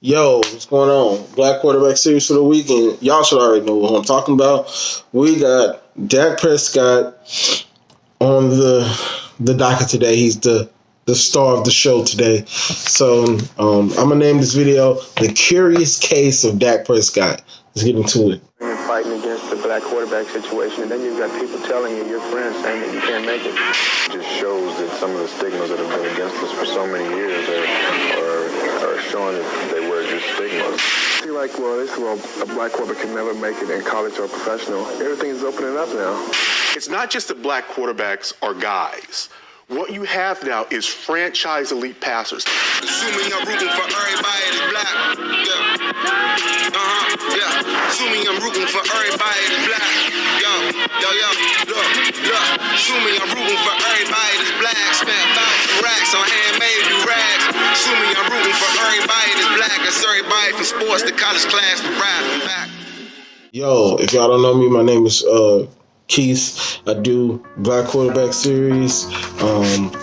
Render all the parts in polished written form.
Yo, what's going on? Black quarterback series for the weekend. Y'all should already know what I'm talking about. We got Dak Prescott on the docket today. He's the star of the show today. So I'm gonna name this video "The Curious Case of Dak Prescott." Let's get into it. You're fighting against the black quarterback situation, and then you've got people telling you, your friends, saying that you can't make it. It just shows that some of the stigmas that have been against us for so many years are showing that they were just stigmas. You're like, a black quarterback can never make it in college or professional. Everything is opening up now. It's not just that black quarterbacks are guys. What you have now is franchise elite passers. Assuming I'm rooting for everybody that's black. Assuming I'm rooting for everybody that's black. Look. Assuming I'm rooting for everybody that's black. Spent thousands of racks on handmade new rags. Assuming I'm rooting for everybody that's black. That's everybody from sports to college class to rap and back. Yo, if y'all don't know me, my name is Keith. I do Black Quarterback series,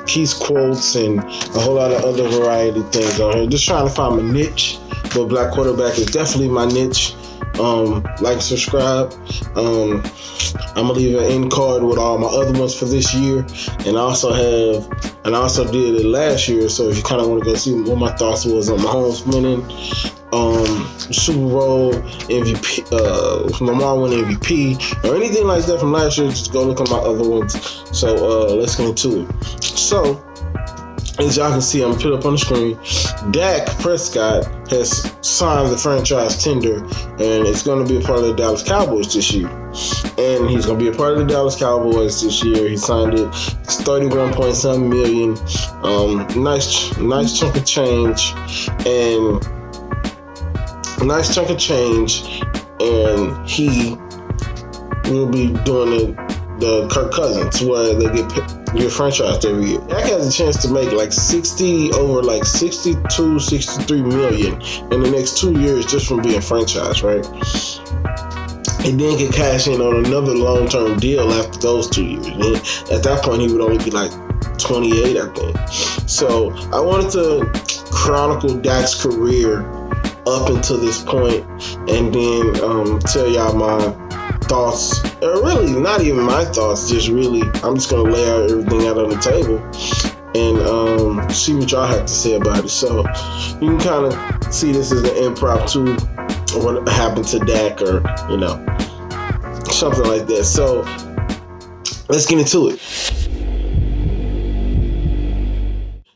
Keith's quotes, and a whole lot of other variety things on here. Just trying to find my niche, but Black Quarterback is definitely my niche. Like and subscribe. I'm gonna leave an end card with all my other ones for this year, and I also did it last year. So if you kind of want to go see what my thoughts was on Mahomes winning Super Bowl MVP, Lamar winning MVP, or anything like that from last year, just go look at my other ones. So let's get into it. So as y'all can see, I'm put up on the screen, Dak Prescott has signed the franchise tender, and it's going to be a part of the Dallas Cowboys this year. And he's going to be a part of the Dallas Cowboys this year. He signed it. It's 31.7 million. Nice chunk of change, and he will be doing the Kirk Cousins, where they get franchised every year. Dak has a chance to make like 62, 63 million in the next 2 years just from being franchised, right? He then can cash in on another long-term deal after those 2 years. And at that point, he would only be like 28, I think. So I wanted to chronicle Dak's career up until this point, and then tell y'all my thoughts, or really not even my thoughts, I'm just gonna lay out everything out on the table and see what y'all have to say about it. So you can kind of see this as an impromptu what happened to Dak, or something like that. So let's get into it.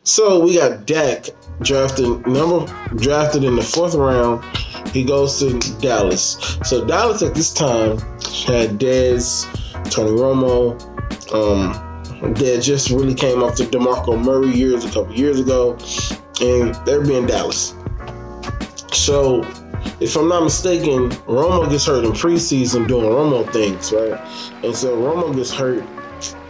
So we got Dak drafted in the 4th round. He goes to Dallas. So Dallas at this time had Dez, Tony Romo. Dez just really came off the DeMarco Murray years a couple years ago, and they're being Dallas. So if I'm not mistaken, Romo gets hurt in preseason doing Romo things, right? And so Romo gets hurt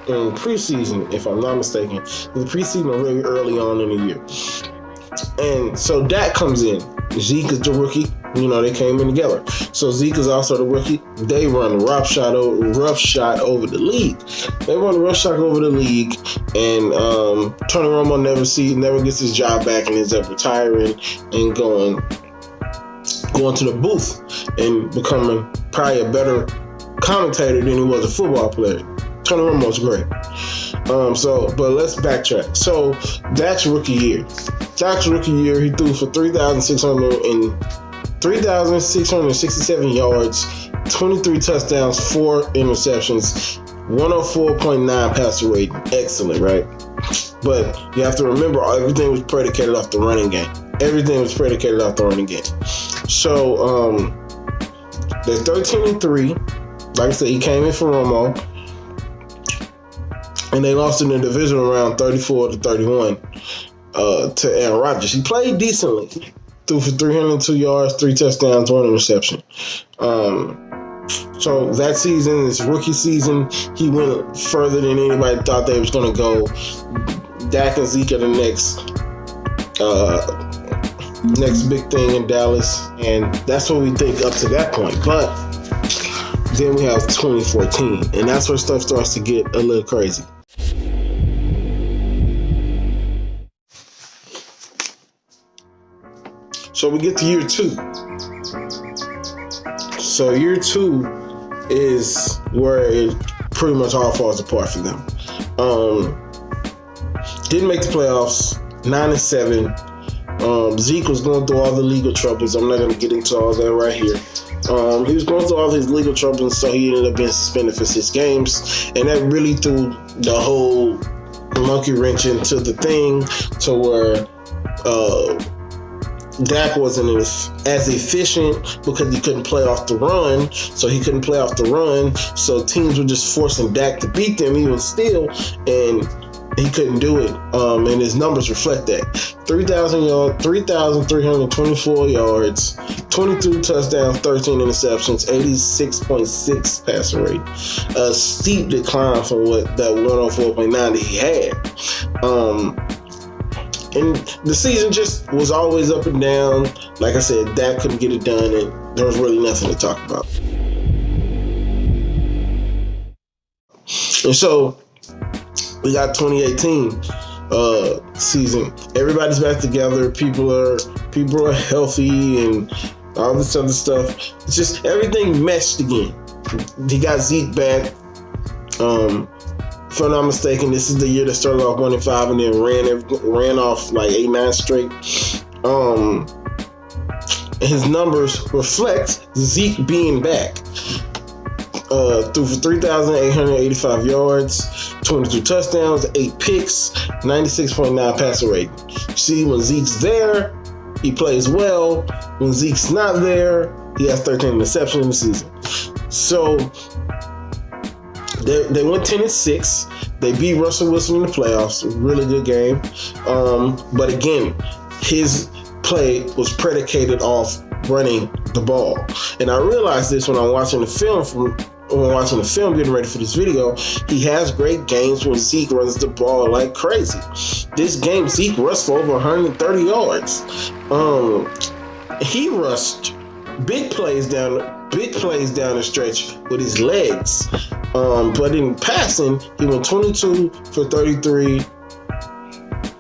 in preseason, if I'm not mistaken. The preseason was really early on in the year. And so Dak comes in. Zeke is the rookie. They came in together. So Zeke is also the rookie. They run a rough shot over the league. And Tony Romo never gets his job back, and ends up retiring and going to the booth and becoming probably a better commentator than he was a football player. Tony Romo's great. But let's backtrack. So Dak's rookie year, he threw for 3,667 yards, 23 touchdowns, 4 interceptions, 104.9 passer rating. Excellent, right? But you have to remember, everything was predicated off the running game. So they're 13-3. Like I said, he came in for Romo, and they lost in the divisional round 34-31 to Aaron Rodgers. He played decently. Threw for 302 yards, 3 touchdowns, 1 interception. So that season, this rookie season, he went further than anybody thought they was going to go. Dak and Zeke are the next big thing in Dallas, and that's what we think up to that point. But then we have 2014, and that's where stuff starts to get a little crazy. So we get to year 2. So year 2 is where it pretty much all falls apart for them. Didn't make the playoffs, 9-7. Zeke was going through all the legal troubles. I'm not going to get into all that right here. He was going through all his legal troubles, so he ended up being suspended for 6 games. And that really threw the whole monkey wrench into the thing to where Dak wasn't as efficient because he couldn't play off the run. So he couldn't play off the run. So teams were just forcing Dak to beat them even still. And he couldn't do it. And his numbers reflect that. 3,324 yards, 22 touchdowns, 13 interceptions, 86.6 passer rate. A steep decline from what that 104.9 that he had. And the season just was always up and down. Like I said, Dak couldn't get it done, and there was really nothing to talk about. And so we got 2018 season. Everybody's back together. People are healthy and all this other stuff. It's just everything meshed again. He got Zeke back. If I'm not mistaken, this is the year that started off 1-5 and then ran off like 8-9 straight. And his numbers reflect Zeke being back. Threw for 3,885 yards, 22 touchdowns, 8 picks, 96.9 passer rate. See, when Zeke's there, he plays well. When Zeke's not there, he has 13 interceptions in the season. So they went 10-6. They beat Russell Wilson in the playoffs. Really good game. But again, his play was predicated off running the ball. And I realized this when I'm watching the film getting ready for this video. He has great games when Zeke runs the ball like crazy. This game, Zeke rushed for over 130 yards. He rushed big plays down the stretch with his legs. But in passing, he went 22 for 33,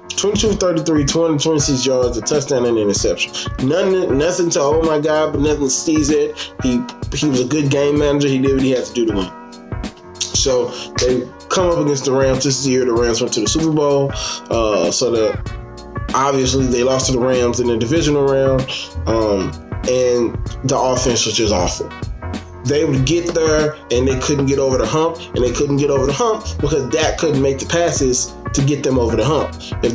226 yards, a touchdown and an interception. Nothing to oh my God, but nothing to sneeze at. He was a good game manager. He did what he had to do to win. So they come up against the Rams. This is the year the Rams went to the Super Bowl. Obviously they lost to the Rams in the divisional round. And the offense was just awful. They would get there and they couldn't get over the hump, and they couldn't get over the hump because Dak couldn't make the passes to get them over the hump. If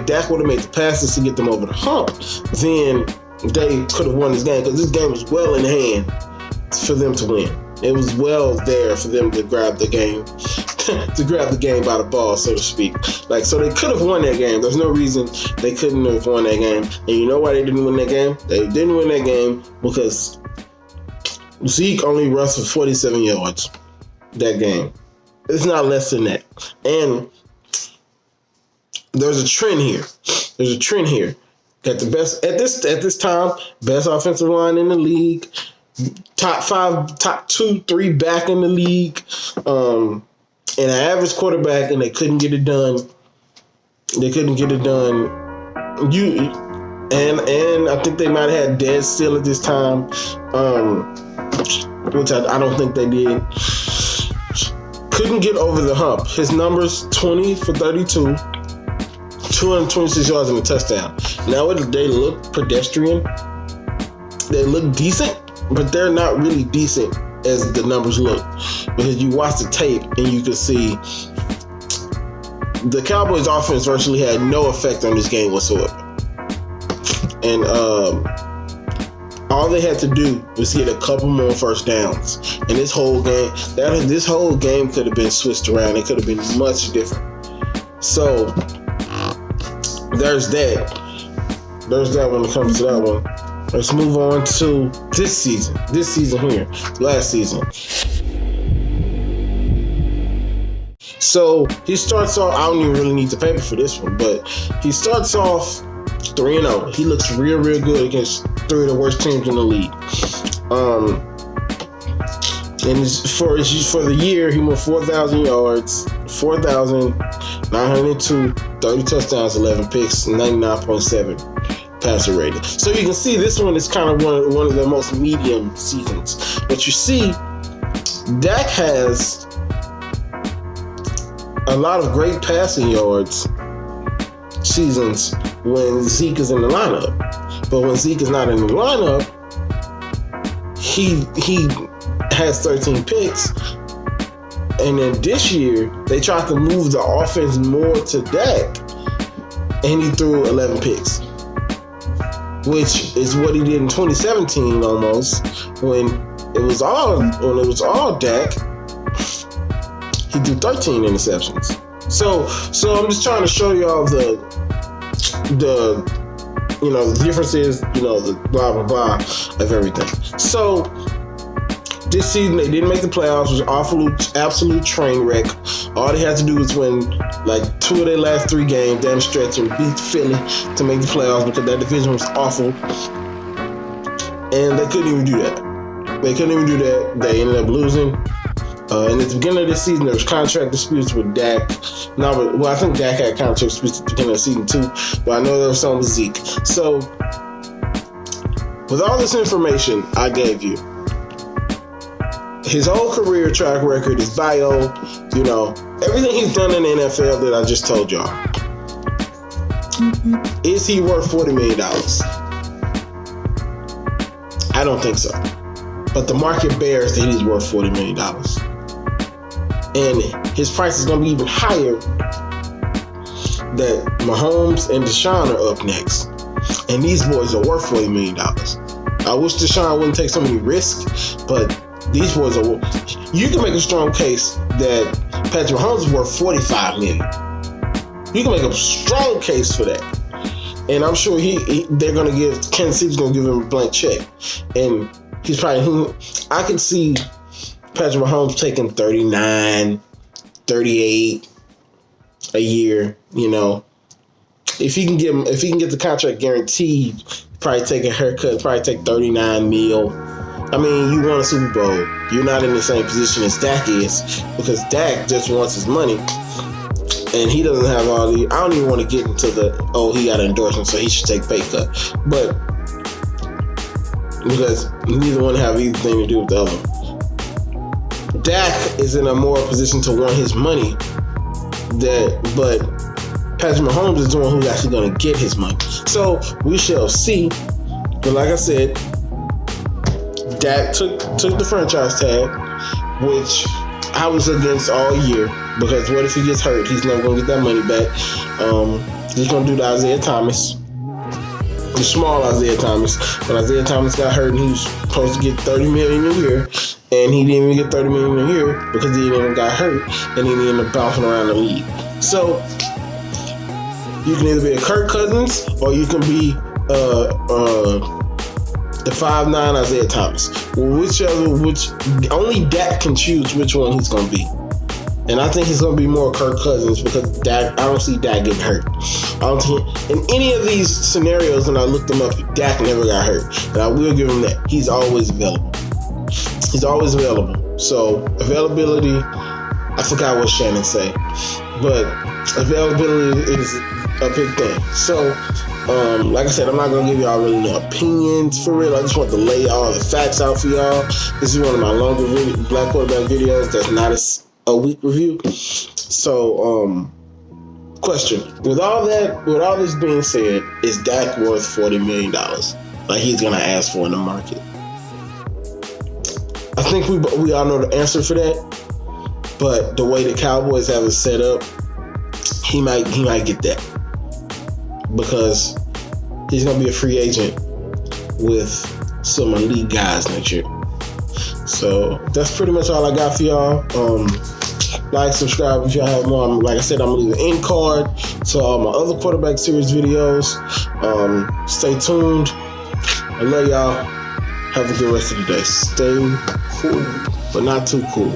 Dak would have made the passes to get them over the hump, then they could have won this game, because this game was well in hand for them to win. It was well there for them to grab the game, by the ball, so to speak. So they could have won that game. There's no reason they couldn't have won that game. And you know why they didn't win that game? They didn't win that game because Zeke only rushed for 47 yards that game. It's not less than that. And there's a trend here. That the best at this time, best offensive line in the league, top 5, top 2, 3 back in the league, and an average quarterback, and they couldn't get it done. And I think they might have had Dez still at this time, which I don't think they did. Couldn't get over the hump. His numbers: 20 for 32, 226 yards and a touchdown. Now they look pedestrian. They look decent, but they're not really decent as the numbers look, because you watch the tape and you can see the Cowboys' offense virtually had no effect on this game whatsoever. And all they had to do was get a couple more first downs, and this whole game could have been switched around. It could have been much different. So there's that. When it comes to that one. Let's move on to this season. Last season. So he starts off, I don't even really need the paper for this one, but he starts off 3-0. He looks real good against 3 of the worst teams in the league. And for the year, he went 4,000 yards, 4,902, 30 touchdowns, 11 picks, 99.7 passer rating. So you can see this one is kind of one of the most medium seasons. But you see, Dak has a lot of great passing yards seasons when Zeke is in the lineup. But when Zeke is not in the lineup, he has 13 picks. And then this year, they tried to move the offense more to Dak, and he threw 11 picks, which is what he did in 2017 almost, when it was all Dak. He threw 13 interceptions. So I'm just trying to show y'all the differences, the blah blah blah of everything. So this season they didn't make the playoffs. It was absolute train wreck. All they had to do was win like 2 of their last 3 games down the stretch and beat Philly to make the playoffs, because that division was awful. And they couldn't even do that. They ended up losing. And at the beginning of this season, there was contract disputes with Dak. I think Dak had contract disputes at the beginning of the season too, but I know there was some with Zeke. So, with all this information I gave you, his whole career track record, his bio, everything he's done in the NFL that I just told y'all. Is he worth $40 million? I don't think so. But the market bears that he's worth $40 million. And his price is going to be even higher that Mahomes and Deshaun are up next. And these boys are worth $40 million. I wish Deshaun wouldn't take so many risks, but these boys are. You can make a strong case that Patrick Mahomes is worth $45 million. You can make a strong case for that. And I'm sure they're going to give, Kansas City's going to give him a blank check. And he's probably, I can see Patrick Mahomes taking 39, 38 a year, If he can get the contract guaranteed, probably take a haircut, probably take 39 mil. I mean, you won a Super Bowl. You're not in the same position as Dak is, because Dak just wants his money. And he doesn't have all the, I don't even want to get into he got an endorsement, so he should take pay cut. But, because neither one have anything to do with the other. Dak is in a more position to want his money, but Patrick Mahomes is the one who's actually going to get his money. So we shall see. But like I said, Dak took the franchise tag, which I was against all year, because what if he gets hurt? He's never going to get that money back. He's going to do the Isaiah Thomas. The small Isaiah Thomas. When Isaiah Thomas got hurt and he was supposed to get $30 million a year, and he didn't even get $30 million a year because he even got hurt, and then he ended up bouncing around the league. So you can either be a Kirk Cousins, or you can be the 5'9" Isaiah Thomas. Which only Dak can choose which one he's going to be. And I think he's going to be more Kirk Cousins, because I don't see Dak getting hurt. I don't think in any of these scenarios, when I looked them up, Dak never got hurt. And I will give him that. He's always available. So availability, I forgot what Shannon said, but availability is a big thing. So like I said, I'm not going to give y'all really no opinions for real. I just want to lay all the facts out for y'all. This is one of my longer Black Quarterback videos that's not a week review. So, question. With all this being said, is Dak worth $40 million? Like he's going to ask for in the market? I think we all know the answer for that. But the way the Cowboys have it set up, he might get that. Because he's going to be a free agent with some elite guys next year. So that's pretty much all I got for y'all. Like, subscribe if y'all have more. Like I said, I'm going to leave an end card to all my other quarterback series videos. Stay tuned. I love y'all. Have a good rest of the day. Stay cool, but not too cool.